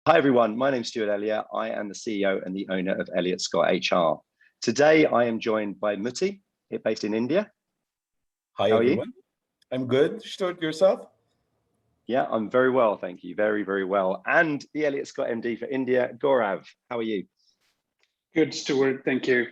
Hi, everyone. My name's Stuart Elliott. I am the CEO and the owner of Elliott Scott HR. Today, I am joined by Mutti, based in India. Hi, How are you? everyone. I'm good. Stuart, yourself? Yeah, I'm very well, thank you. Very, very well. And the Elliott Scott MD for India, Gaurav. How are you? Good, Stuart. Thank you.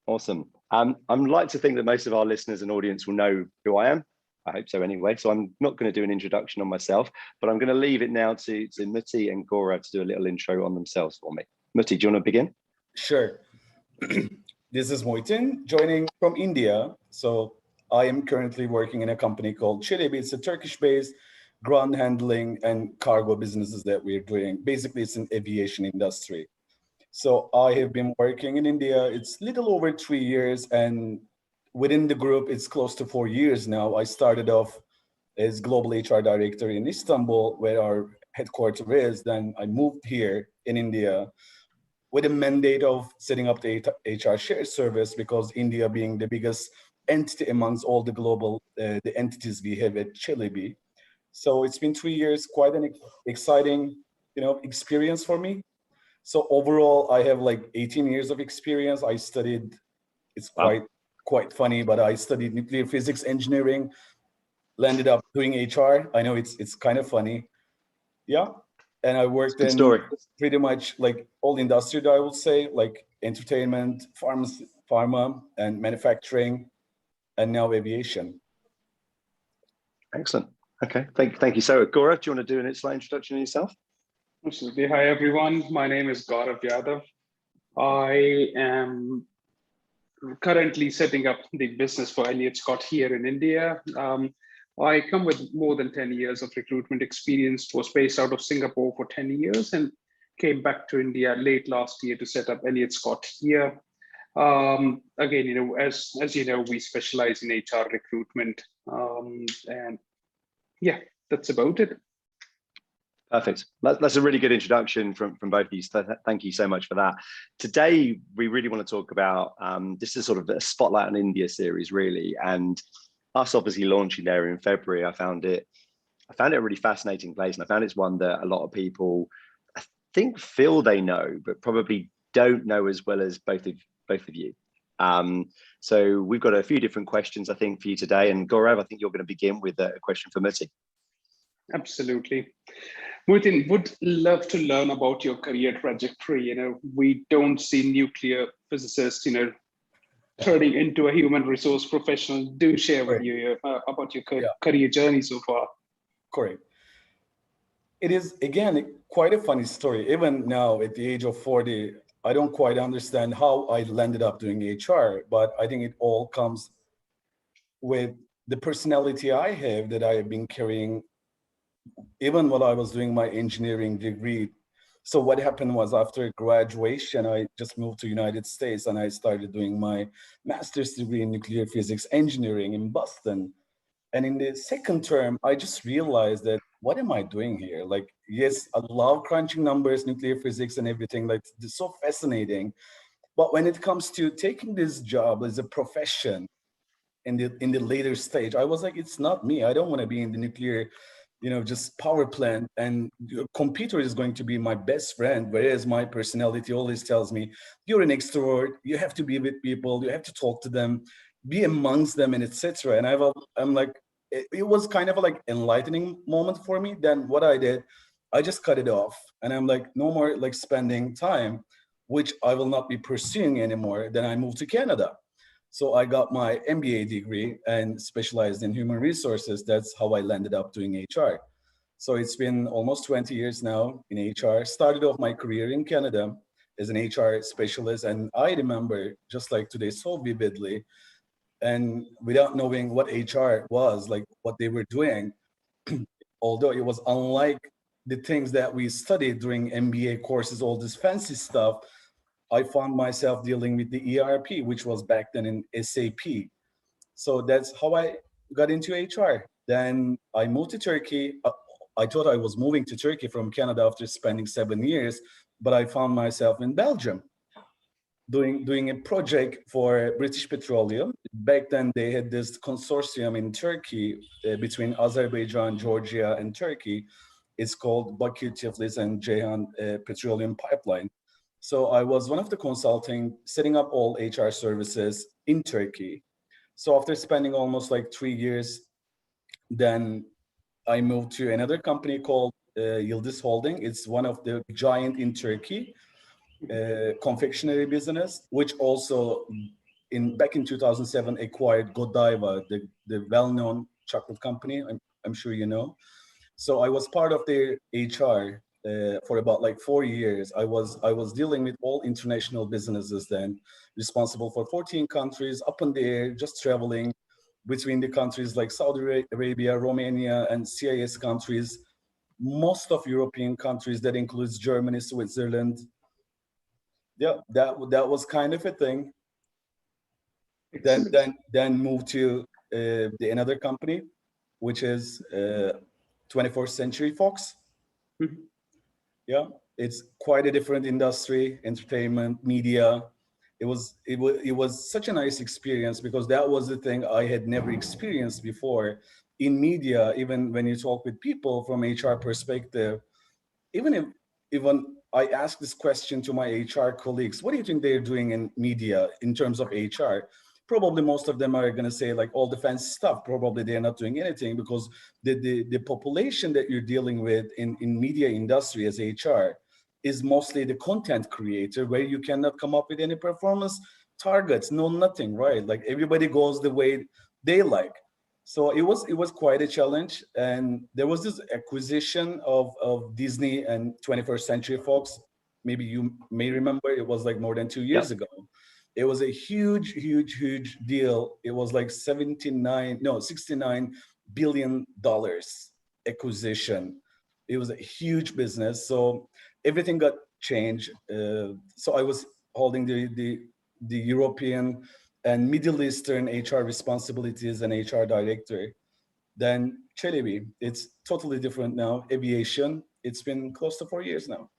Awesome. I'd like to think that most of our listeners and audience will know who I am. I hope so anyway. So I'm not going to do an introduction on myself, but I'm going to leave it now to Mutti and Gaurav to do a little intro on themselves for me. Mutti, do you want to begin? Sure. This is Muhittin, joining from India. So I am currently working in a company called Çelebi. It's a Turkish-based ground handling and cargo businesses that we're doing. Basically, it's an aviation industry. So I have been working in India. It's little over 3 years, and within the group, it's close to 4 years now. I started off as global HR director in Istanbul, where our headquarters is. Then I moved here in India with a mandate of setting up the HR shared service, because India being the biggest entity amongst all the global the entities we have at Çelebi. So it's been 3 years, quite an exciting experience for me. So overall, I have like 18 years of experience. I studied, it's Wow. quite funny, but I studied nuclear physics engineering, landed up doing HR. I know it's kind of funny. Yeah. And I worked Good in story. pretty much like all industry that I would say, like entertainment, pharma and manufacturing, and now aviation. Excellent. Okay. Thank you. So, Gaurav, do you want to do a slight introduction of yourself? Absolutely. Hi, everyone. My name is Gaurav Yadav. I am currently setting up the business for Elliott Scott here in India. I come with more than 10 years of recruitment experience, was based out of Singapore for 10 years and came back to India late last year to set up Elliott Scott here. Again, as you know, we specialize in HR recruitment. And yeah, that's about it. Perfect. That's a really good introduction from both of you. So thank you so much for that. Today, we really want to talk about, this is sort of a Spotlight on India series, really. And us obviously launching there in February, I found it a really fascinating place. And I found it's one that a lot of people, I think, feel they know, but probably don't know as well as both of you. So we've got a few different questions, I think, for you today. And Gaurav, I think you're going to begin with a question for Mutti. Absolutely. Muhittin, would love to learn about your career trajectory. We don't see nuclear physicists, turning into a human resource professional. Do share with you about your career journey so far. Correct. It is, again, quite a funny story. Even now, at the age of 40, I don't quite understand how I landed up doing HR, but I think it all comes with the personality I have that I have been carrying even while I was doing my engineering degree. So what happened was, after graduation, I just moved to United States and I started doing my master's degree in nuclear physics engineering in Boston. And in the second term, I just realized that, what am I doing here? Like, yes, I love crunching numbers, nuclear physics and everything. Like, it's so fascinating. But when it comes to taking this job as a profession in the later stage, I was like, it's not me. I don't want to be in the nuclear, just power plant, and the computer is going to be my best friend. Whereas my personality always tells me, you're an extrovert, you have to be with people, you have to talk to them, be amongst them, and etc. And I'm like, it was kind of a like enlightening moment for me. Then what I did, I just cut it off, and I'm like, no more like spending time, which I will not be pursuing anymore. Then I moved to Canada. So I got my MBA degree and specialized in human resources. That's how I landed up doing HR. So it's been almost 20 years now in HR. Started off my career in Canada as an HR specialist. And I remember, just like today, so vividly, and without knowing what HR was, like what they were doing, although it was unlike the things that we studied during MBA courses, all this fancy stuff, I found myself dealing with the ERP, which was back then in SAP. So that's how I got into HR. Then I moved to Turkey. I thought I was moving to Turkey from Canada after spending 7 years, but I found myself in Belgium doing a project for British Petroleum. Back then, they had this consortium in Turkey between Azerbaijan, Georgia, and Turkey. It's called Bakü, Tiflis, and Ceyhan Petroleum Pipeline. So I was one of the consulting, setting up all HR services in Turkey. So after spending almost like 3 years, then I moved to another company called Yıldız Holding. It's one of the giant in Turkey, confectionery business, which also back in 2007 acquired Godiva, the well-known chocolate company. I'm sure you know. So I was part of their HR for about like 4 years. I was dealing with all international businesses then, responsible for 14 countries, up in the air, just traveling between the countries like Saudi Arabia, Romania, and CIS countries, most of European countries, that includes Germany, Switzerland. Yeah, that was kind of a thing. Then moved to another company, which is 21st Century Fox. Yeah, it's quite a different industry, entertainment, media. It was such a nice experience because that was the thing I had never experienced before in media. Even when you talk with people from HR perspective, even I ask this question to my HR colleagues, what do you think they're doing in media in terms of HR? Probably most of them are going to say like all the fancy stuff. Probably they're not doing anything because the population that you're dealing with in media industry as HR is mostly the content creator, where you cannot come up with any performance targets, no nothing, right? Like everybody goes the way they like. So it was quite a challenge. And there was this acquisition of Disney and 21st Century Fox. Maybe you may remember, it was like more than 2 years ago. It was a huge deal. It was like $69 billion acquisition. It was a huge business. So everything got changed. So I was holding the European and Middle Eastern HR responsibilities and HR director. Then Çelebi, it's totally different now. Aviation, it's been close to 4 years now.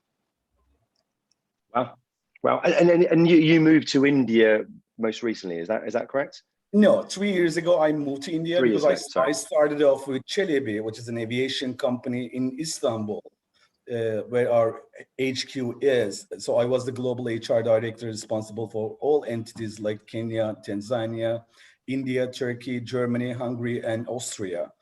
Wow. Wow. And you moved to India most recently, is that correct? No, 3 years ago, I moved to India because I started off with Çelebi, which is an aviation company in Istanbul, where our HQ is. So I was the global HR director responsible for all entities like Kenya, Tanzania, India, Turkey, Germany, Hungary, and Austria.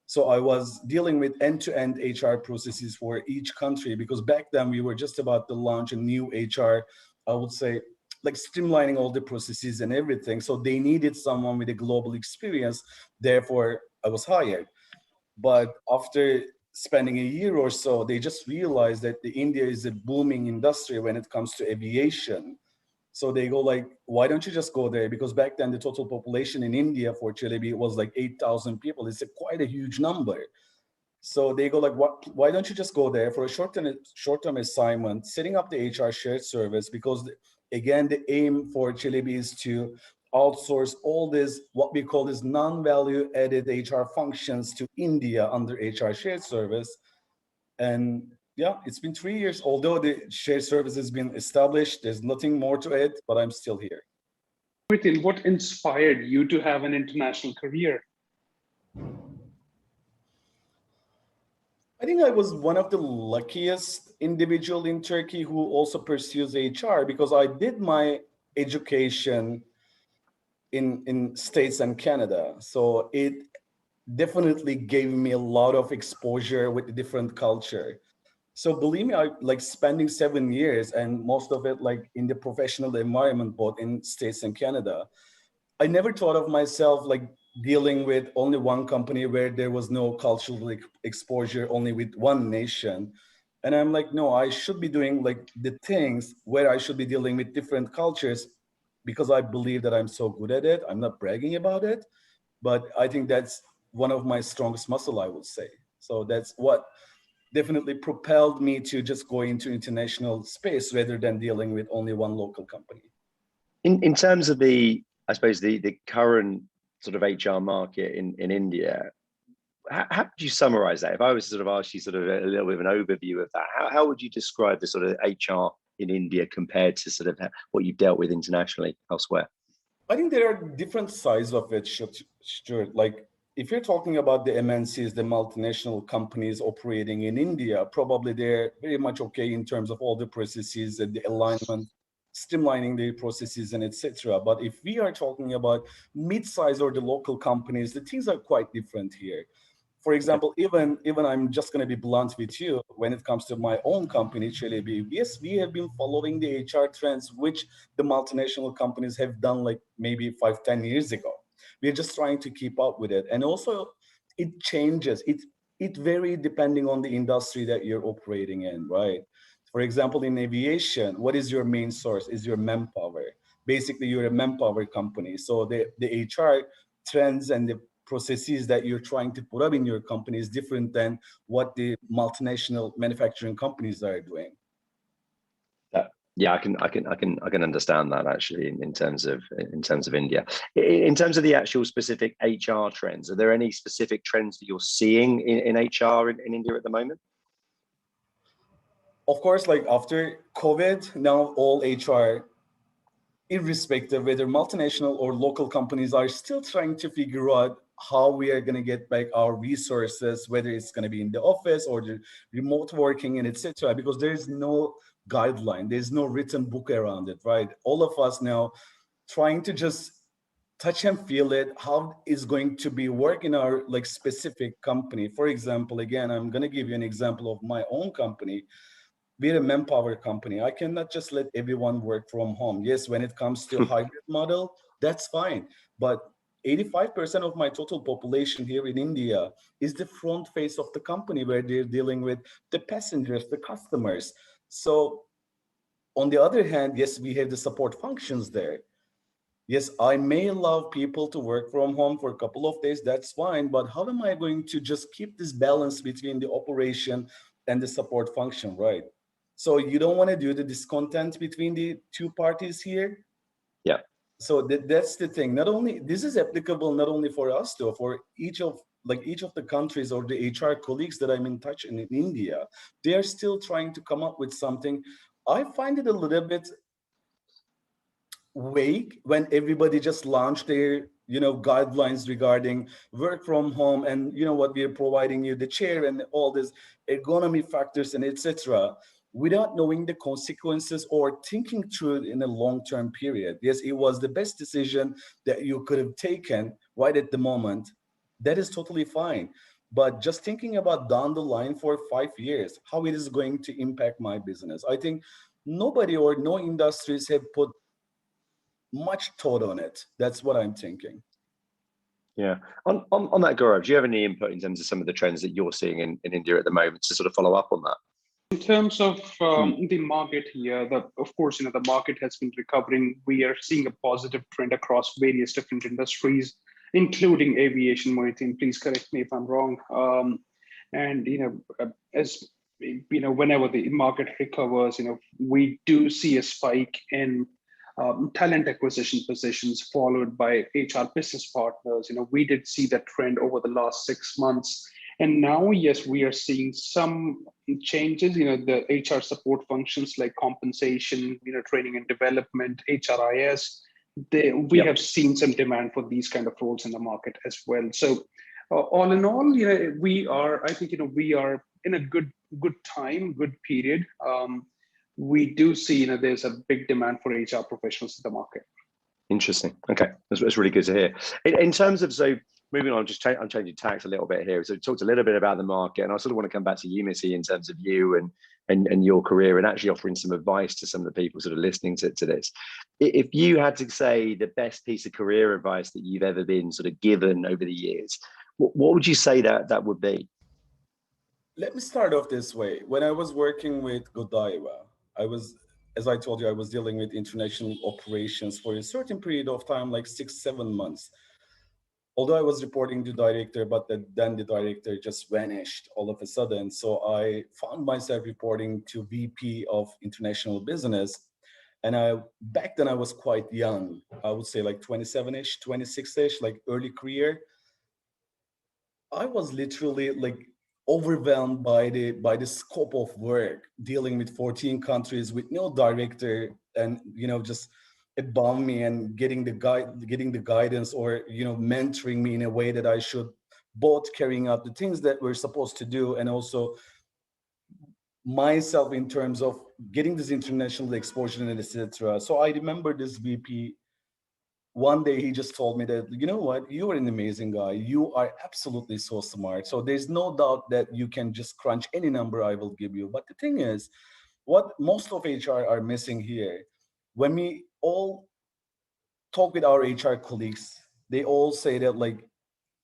So I was dealing with end-to-end HR processes for each country because back then we were just about to launch a new HR, I would say, like streamlining all the processes and everything. So they needed someone with a global experience. Therefore, I was hired. But after spending a year or so, they just realized that India is a booming industry when it comes to aviation. So they go like, why don't you just go there? Because back then the total population in India for Çelebi was like 8,000 people. It's quite a huge number. So they go like, why don't you just go there for a short-term assignment, setting up the HR shared service? Because again, the aim for Çelebi is to outsource all this, what we call this non-value added HR functions to India under HR shared service. And yeah, it's been 3 years. Although the shared service has been established, there's nothing more to it, but I'm still here. Muhittin, what inspired you to have an international career? I think I was one of the luckiest individual in Turkey who also pursues HR because I did my education in States and Canada. So it definitely gave me a lot of exposure with the different culture. So believe me, I like spending 7 years and most of it like in the professional environment, both in States and Canada. I never thought of myself like dealing with only one company where there was no cultural exposure, only with one nation. And I'm like, no, I should be doing like the things where I should be dealing with different cultures because I believe that I'm so good at it. I'm not bragging about it, but I think that's one of my strongest muscle, I would say. So that's what definitely propelled me to just go into international space rather than dealing with only one local company. In terms of I suppose the current sort of HR market in India, how would you summarize that? If I was to sort of ask you sort of a little bit of an overview of that, how would you describe the sort of HR in India compared to sort of what you've dealt with internationally elsewhere? I think there are different sides of it, Stuart. Like if you're talking about the MNCs, the multinational companies operating in India, probably they're very much okay in terms of all the processes and the alignment, streamlining their processes and etc. But if we are talking about mid-size or the local companies, the things are quite different here. For example, even I'm just going to be blunt with you when it comes to my own company, Çelebi. Yes, we have been following the HR trends, which the multinational companies have done like maybe 5-10 years ago. We're just trying to keep up with it. And also it changes. It varies depending on the industry that you're operating in, right? For example, in aviation, what is your main source? Is your manpower. Basically, you're a manpower company. So the HR trends and the processes that you're trying to put up in your company is different than what the multinational manufacturing companies are doing. Yeah, I can understand that actually in terms of India. In terms of the actual specific HR trends, are there any specific trends that you're seeing in HR in India at the moment? Of course, like after COVID, now all HR, irrespective whether multinational or local companies, are still trying to figure out how we are going to get back our resources, whether it's going to be in the office or the remote working and etc. Because there is no guideline, there's no written book around it, right? All of us now trying to just touch and feel it, how it's going to be work in our like specific company. For example, again, I'm going to give you an example of my own company. We're a manpower company. I cannot just let everyone work from home. Yes, when it comes to hybrid model, that's fine. But 85% of my total population here in India is the front face of the company where they're dealing with the passengers, the customers. So on the other hand, yes, we have the support functions there. Yes, I may allow people to work from home for a couple of days, that's fine. But how am I going to just keep this balance between the operation and the support function, right? So you don't want to do the discontent between the two parties here. Yeah. So that's the thing. Not only this is applicable not only for us though, for each of the countries or the HR colleagues that I'm in touch in India, they are still trying to come up with something. I find it a little bit vague when everybody just launched their guidelines regarding work from home and what we are providing you the chair and all this ergonomy factors and etc., without knowing the consequences or thinking through it in a long-term period. Yes, it was the best decision that you could have taken right at the moment. That is totally fine. But just thinking about down the line for 5 years, how it is going to impact my business. I think nobody or no industries have put much thought on it. That's what I'm thinking. Yeah. On that, Gaurav, do you have any input in terms of some of the trends that you're seeing in India at the moment to sort of follow up on that? In terms of the market here, of course, the market has been recovering. We are seeing a positive trend across various different industries, including aviation. Muhittin, please correct me if I'm wrong. And as whenever the market recovers, we do see a spike in talent acquisition positions, followed by HR business partners. We did see that trend over the last 6 months. And now, yes, we are seeing some changes, the HR support functions like compensation, training and development, HRIS. We have seen some demand for these kind of roles in the market as well. So all in all, I think, we are in a good time, good period. We do see, there's a big demand for HR professionals in the market. Interesting. Okay, that's really good to hear. In terms of, so moving on, I'm changing tacks a little bit here. So we talked a little bit about the market, and I sort of want to come back to you, Missy, in terms of you and your career, and actually offering some advice to some of the people sort of listening to this. If you had to say the best piece of career advice that you've ever been sort of given over the years, what would you say that would be? Let me start off this way. When I was working with Godiva, as I told you, I was dealing with international operations for a certain period of time, like 6-7 months. Although I was reporting to director, but then the director just vanished all of a sudden. So I found myself reporting to VP of international business. And back then I was quite young. I would say like 27-ish, 26-ish, like early career. I was literally like overwhelmed by the scope of work, dealing with 14 countries with no director, and just above me and getting the guidance or mentoring me in a way that I should both carrying out the things that we're supposed to do, and also myself in terms of getting this international exposure and etc. So I remember this VP, one day he just told me that, you know what, you are an amazing guy. You are absolutely so smart. So there's no doubt that you can just crunch any number I will give you. But the thing is, what most of HR are missing here, when we all talk with our HR colleagues, they all say that, like,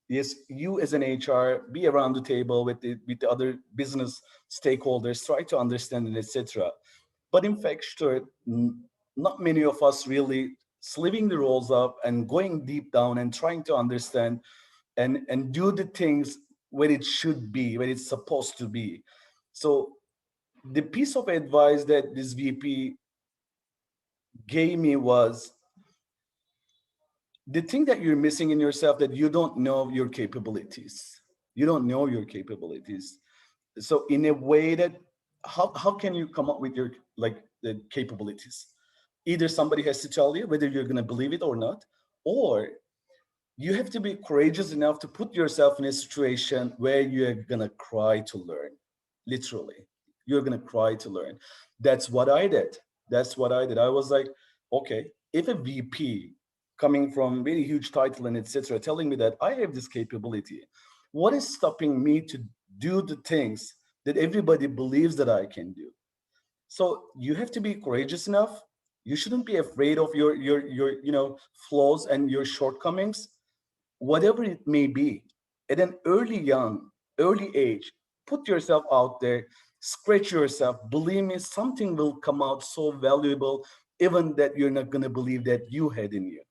yes, you as an HR, be around the table with the other business stakeholders, try to understand it, etc. But in fact, Stuart, not many of us really sliving the roles up and going deep down and trying to understand and do the things where it should be, where it's supposed to be. So the piece of advice that this VP gave me was, the thing that you're missing in yourself, that you don't know your capabilities. You don't know your capabilities. So in a way that, how can you come up with your, like, the capabilities? Either somebody has to tell you whether you're going to believe it or not, or you have to be courageous enough to put yourself in a situation where you're going to cry to learn. Literally, you're going to cry to learn. That's what I did. That's what I did. I was like, okay, if a VP coming from very huge title and etc. telling me that I have this capability, what is stopping me to do the things that everybody believes that I can do? So you have to be courageous enough. You shouldn't be afraid of your flaws and your shortcomings, whatever it may be. At an early age, put yourself out there, scratch yourself. Believe me, something will come out so valuable, even that you're not going to believe that you had in you.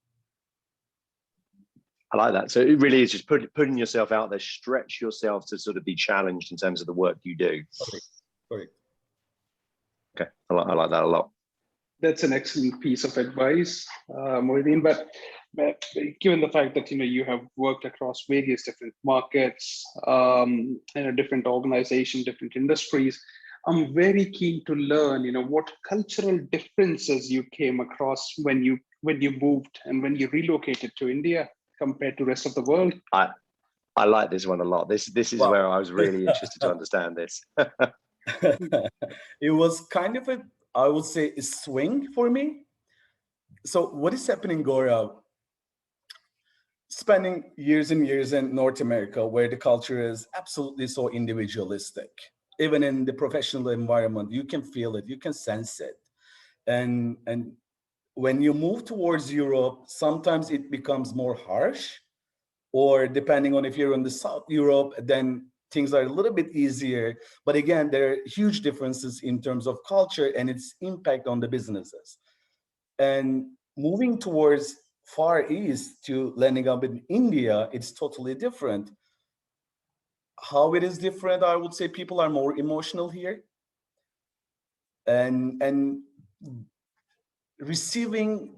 I like that. So it really is just putting yourself out there, stretch yourself to sort of be challenged in terms of the work you do. Correct. Okay, I like that a lot. That's an excellent piece of advice, Muhittin. But given the fact that you have worked across various different markets, different organizations, different industries, I'm very keen to learn, what cultural differences you came across when you moved and when you relocated to India compared to the rest of the world. I like this one a lot. This is Wow. where I was really interested to understand this. It was kind of I would say, a swing for me. So what is happening, Gaurav? Spending years and years in North America, where the culture is absolutely so individualistic, even in the professional environment, you can feel it, you can sense it. And when you move towards Europe, sometimes it becomes more harsh, or depending on if you're in the South Europe, then things are a little bit easier. But again, there are huge differences in terms of culture and its impact on the businesses. And moving towards Far East to landing up in India, it's totally different. How it is different, I would say people are more emotional here. And receiving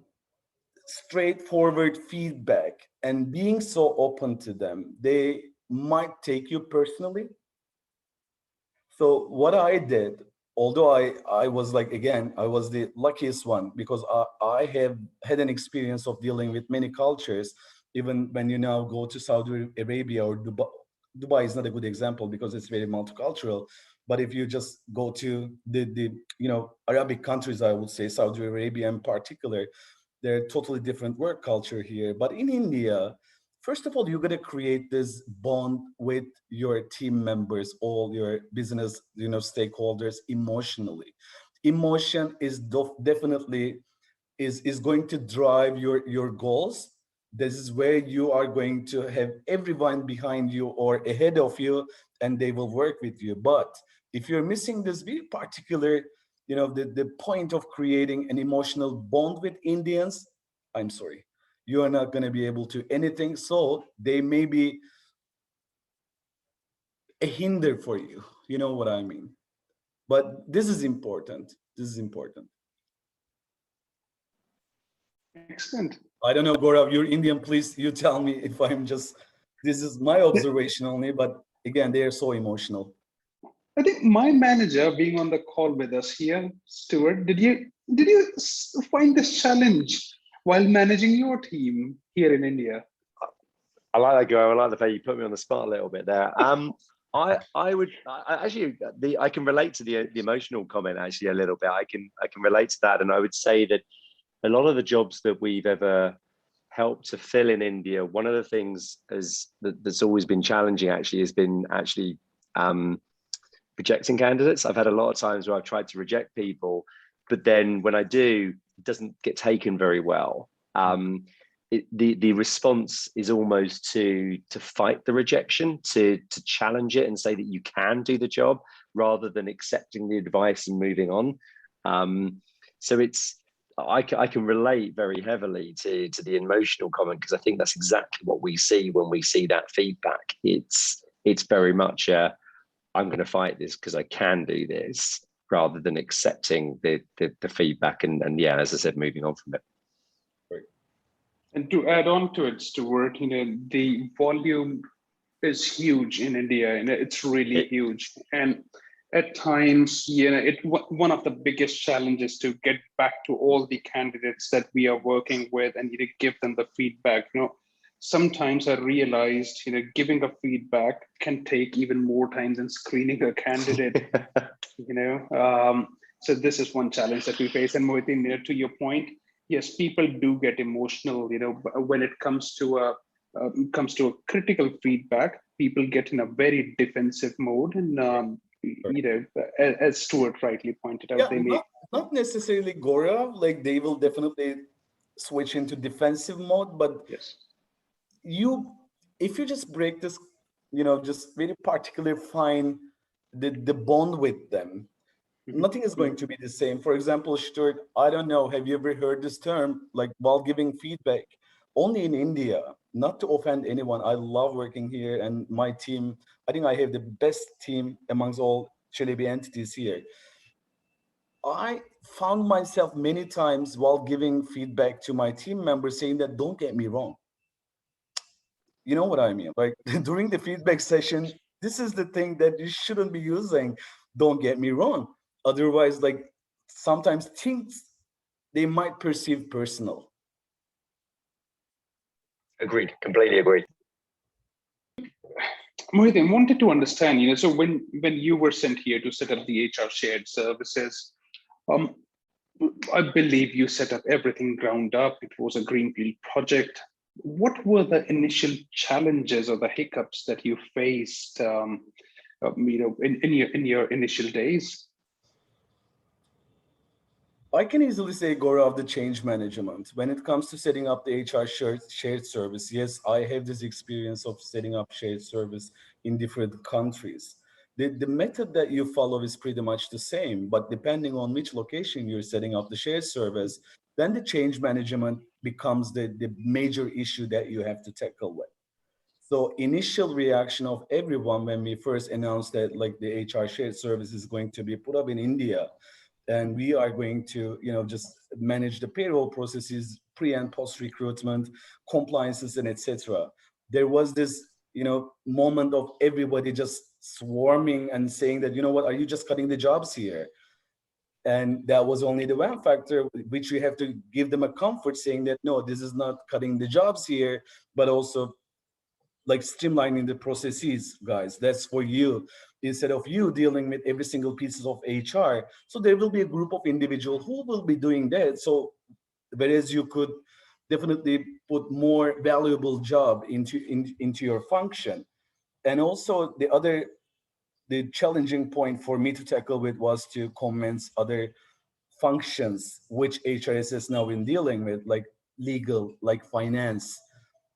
straightforward feedback and being so open to them, they might take you personally. So what I did, although I was like, again, I was the luckiest one, because I have had an experience of dealing with many cultures. Even when you now go to Saudi Arabia or Dubai, Dubai is not a good example because it's very multicultural. But if you just go to the Arabic countries, I would say Saudi Arabia in particular, they're totally different work culture here. But in India, first of all, you got to create this bond with your team members, all your business, stakeholders emotionally. Emotion is definitely is going to drive your goals. This is where you are going to have everyone behind you or ahead of you, and they will work with you. But if you're missing this very particular, the point of creating an emotional bond with Indians, I'm sorry, you are not going to be able to anything. So they may be a hinder for you. You know what I mean? But this is important. This is important. Excellent. I don't know, Gaurav, you're Indian. Please, you tell me if I'm just, this is my observation only, but again, they are so emotional. I think my manager being on the call with us here, Stuart, did you find this challenge while managing your team here in India? I like that, Gaurav. I like the fact you put me on the spot a little bit there. I can relate to the emotional comment actually a little bit. I can relate to that, and I would say that a lot of the jobs that we've ever helped to fill in India, one of the things that's always been challenging actually has been actually rejecting candidates. I've had a lot of times where I've tried to reject people, but then when I do, it doesn't get taken very well. The response is almost to fight the rejection, to challenge it and say that you can do the job rather than accepting the advice and moving on. So I can relate very heavily to the emotional comment, because I think that's exactly what we see when we see that feedback. It's very much I'm going to fight this because I can do this, rather than accepting the feedback and yeah, as I said, moving on from it. And to add on to it, Stuart, the volume is huge in India, and it's really huge. And at times, one of the biggest challenges to get back to all the candidates that we are working with and give them the feedback. Sometimes I realized, giving a feedback can take even more time than screening a candidate. So this is one challenge that we face. And Muhittin, to your point, yes, people do get emotional. When it comes to a critical feedback, people get in a very defensive mode, and as Stuart rightly pointed out, not necessarily Gaurav, like they will definitely switch into defensive mode, but yes, if you just break this, just very particular fine the bond with them, nothing is going to be the same. For example, Stuart, I don't know, have you ever heard this term, like while giving feedback? Only in India, not to offend anyone, I love working here, and my team, I think I have the best team amongst all Celebi entities here. I found myself many times while giving feedback to my team members saying that, don't get me wrong. You know what I mean? Like during the feedback session, this is the thing that you shouldn't be using. Don't get me wrong. Otherwise, like sometimes things they might perceive personal. Agreed. Completely agreed. Muhittin, wanted to understand, so when you were sent here to set up the HR shared services, I believe you set up everything ground up. It was a greenfield project. What were the initial challenges or the hiccups that you faced, in your initial days? I can easily say, Gaurav, the change management. When it comes to setting up the HR shared service, yes, I have this experience of setting up shared service in different countries. The method that you follow is pretty much the same, but depending on which location you're setting up the shared service, then the change management becomes the major issue that you have to tackle with. So initial reaction of everyone when we first announced that like the HR shared service is going to be put up in India, and we are going to just manage the payroll processes, pre and post recruitment, compliances, and etc. There was this moment of everybody just swarming and saying that, what, are you just cutting the jobs here? And that was only the one factor which we have to give them a comfort, saying that no, this is not cutting the jobs here, but also like streamlining the processes, guys. That's for you. Instead of you dealing with every single pieces of HR, so there will be a group of individuals who will be doing that. So whereas you could definitely put more valuable job into your function. And also the challenging point for me to tackle with was to convince other functions which HRS is now in dealing with, like legal, like finance,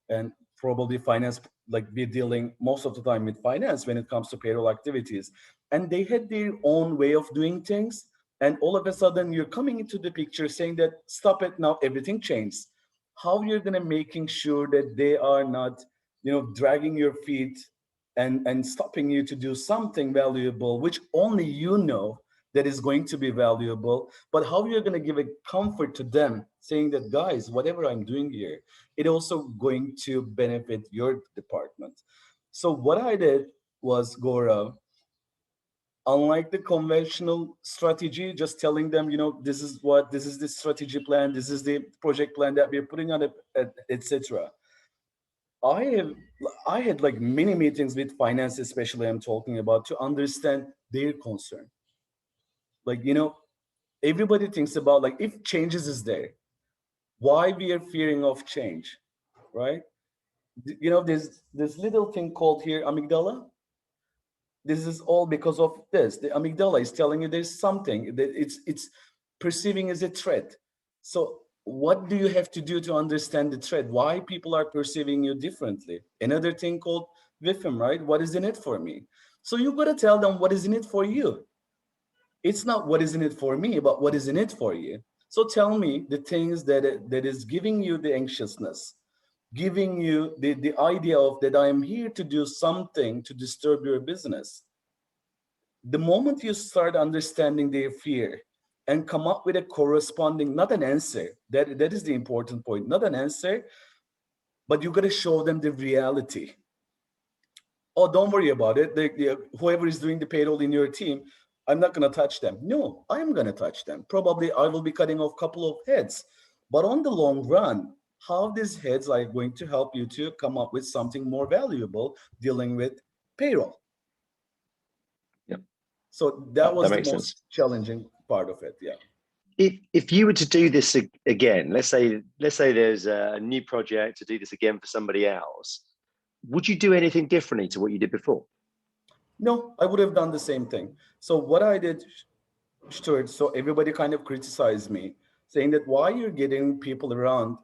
and probably finance, like we're dealing most of the time with finance when it comes to payroll activities. And they had their own way of doing things. And all of a sudden you're coming into the picture saying that, stop it now, everything changed. How you're gonna making sure that they are not, dragging your feet and stopping you to do something valuable, which only that is going to be valuable, but how you're going to give a comfort to them, saying that, guys, whatever I'm doing here, it also going to benefit your department. So what I did was, Gaurav, unlike the conventional strategy, just telling them, this is the strategy plan, this is the project plan that we're putting on it, etc. I have I had like many meetings with finance, especially I'm talking about, to understand their concern. Like, everybody thinks about like if changes is there, why we are fearing of change, right? There's this little thing called here amygdala. This is all because of this. The amygdala is telling you there's something that it's perceiving as a threat. So what do you have to do to understand the threat? Why people are perceiving you differently? Another thing called WIFM, right? What is in it for me? So you got to tell them what is in it for you. It's not what is in it for me, but what is in it for you. So tell me the things that is giving you the anxiousness, giving you the idea of that I am here to do something to disturb your business. The moment you start understanding their fear and come up with a corresponding, not an answer, that is the important point, not an answer, but you got to show them the reality. Oh, don't worry about it. Whoever is doing the payroll in your team, I'm not going to touch them. No, I'm going to touch them. Probably I will be cutting off a couple of heads. But on the long run, how these heads are going to help you to come up with something more valuable dealing with payroll. Yep. So that was That the makes sense. most challenging part of it. Yeah. If you were to do this again, let's say there's a new project to do this again for somebody else, would you do anything differently to what you did before? No, I would have done the same thing. So what I did, Stuart, so everybody kind of criticized me, saying that why you're getting people around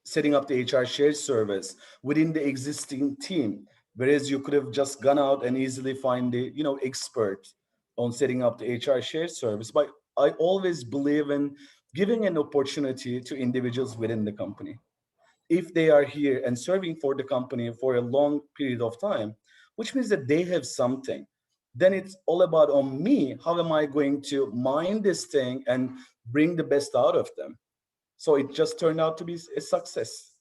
setting up the HR shared service within the existing team, whereas you could have just gone out and easily find the expert on setting up the HR shared service. But I always believe in giving an opportunity to individuals within the company. If they are here and serving for the company for a long period of time, which means that they have something, then it's all about on me. How am I going to mine this thing and bring the best out of them? So it just turned out to be a success.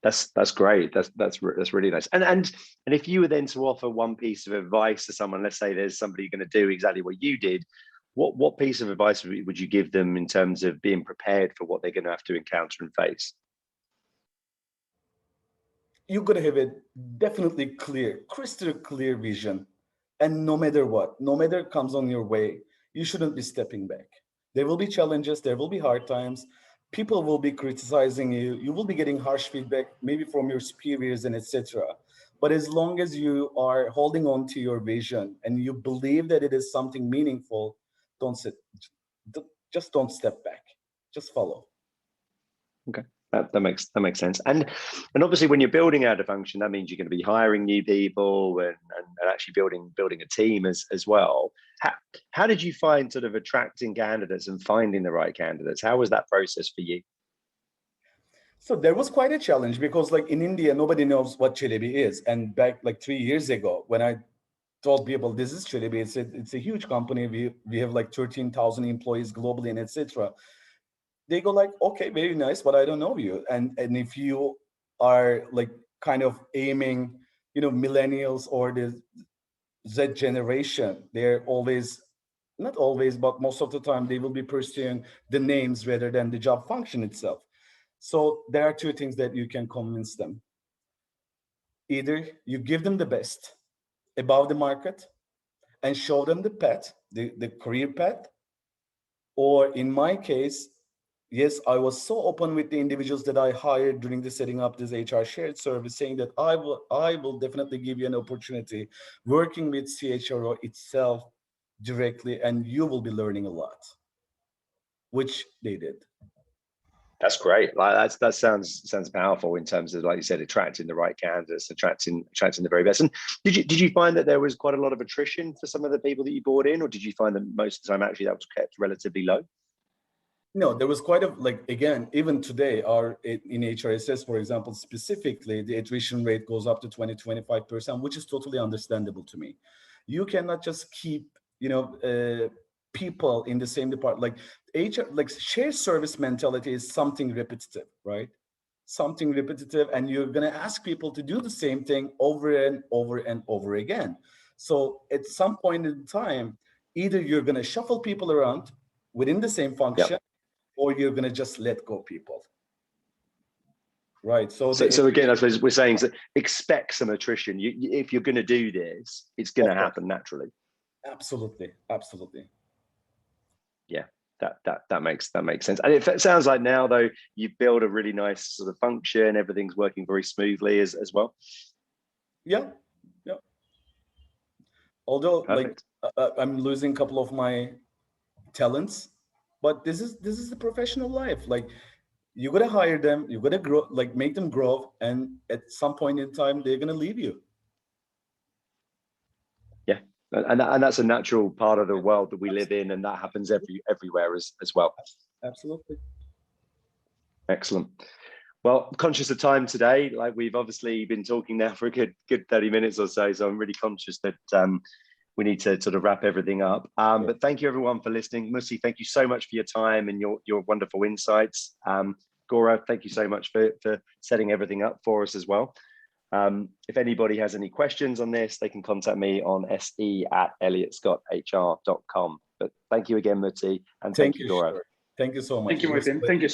That's great. That's really nice. And if you were then to offer one piece of advice to someone, let's say there's somebody going to do exactly what you did, what piece of advice would you give them in terms of being prepared for what they're going to have to encounter and face? You got to have a definitely clear, crystal clear vision. And no matter what, no matter comes on your way, you shouldn't be stepping back. There will be challenges, there will be hard times. People will be criticizing you. You will be getting harsh feedback, maybe from your superiors and etc. But as long as you are holding on to your vision and you believe that it is something meaningful, don't sit, just don't step back. Just follow. Okay. That makes sense. And obviously when you're building out a function, that means you're going to be hiring new people and actually building a team as well. How did you find sort of attracting candidates and finding the right candidates? How was that process for you? So there was quite a challenge because like in India, nobody knows what Chelebi is. And back like 3 years ago, when I told people this is Chelebi, it's a huge company. We have like 13,000 employees globally and etc. They go like, okay, very nice, but I don't know you. And if you are like kind of aiming, millennials or the Z generation, they're always, not always, but most of the time they will be pursuing the names rather than the job function itself. So there are two things that you can convince them. Either you give them the best above the market and show them the path, the career path, or in my case, yes, I was so open with the individuals that I hired during the setting up this HR shared service, saying that I will definitely give you an opportunity working with CHRO itself directly, and you will be learning a lot, which they did. That's great. Like that sounds powerful in terms of, like you said, attracting the right candidates, attracting the very best. And did you find that there was quite a lot of attrition for some of the people that you brought in, or did you find that most of the time actually that was kept relatively low? No, there was quite a, like, again, even today, in HRSS, for example, specifically, the attrition rate goes up to 20-25%, which is totally understandable to me. You cannot just keep, people in the same department. Like HR, like shared service mentality is something repetitive, right? Something repetitive, and you're gonna ask people to do the same thing over and over and over again. So at some point in time, either you're gonna shuffle people around within the same function, Yep. or you're going to just let go people. Right. So again, I suppose we're saying that expect some attrition. If you're going to do this, it's going to happen naturally. Absolutely. Yeah, that makes sense. And it sounds like now, though, you've built a really nice sort of function. Everything's working very smoothly as well. Yeah. Although, Perfect. like, I'm losing a couple of my talents, but this is the professional life. Like, you gotta hire them, you gotta grow, like make them grow, and at some point in time, they're gonna leave you. Yeah, and that's a natural part of the world that we live in, and that happens everywhere as well. Absolutely. Excellent. Well, conscious of time today, like we've obviously been talking now for a good 30 minutes or so, so I'm really conscious that we need to sort of wrap everything up. But thank you everyone for listening. Musi, thank you so much for your time and your wonderful insights. Gaurav, thank you so much for setting everything up for us as well. If anybody has any questions on this, they can contact me on se@elliottScotthr.com. But thank you again, Muti, and thank you, Gaurav. Thank you so much. Thank you, Muhittin. Thank you.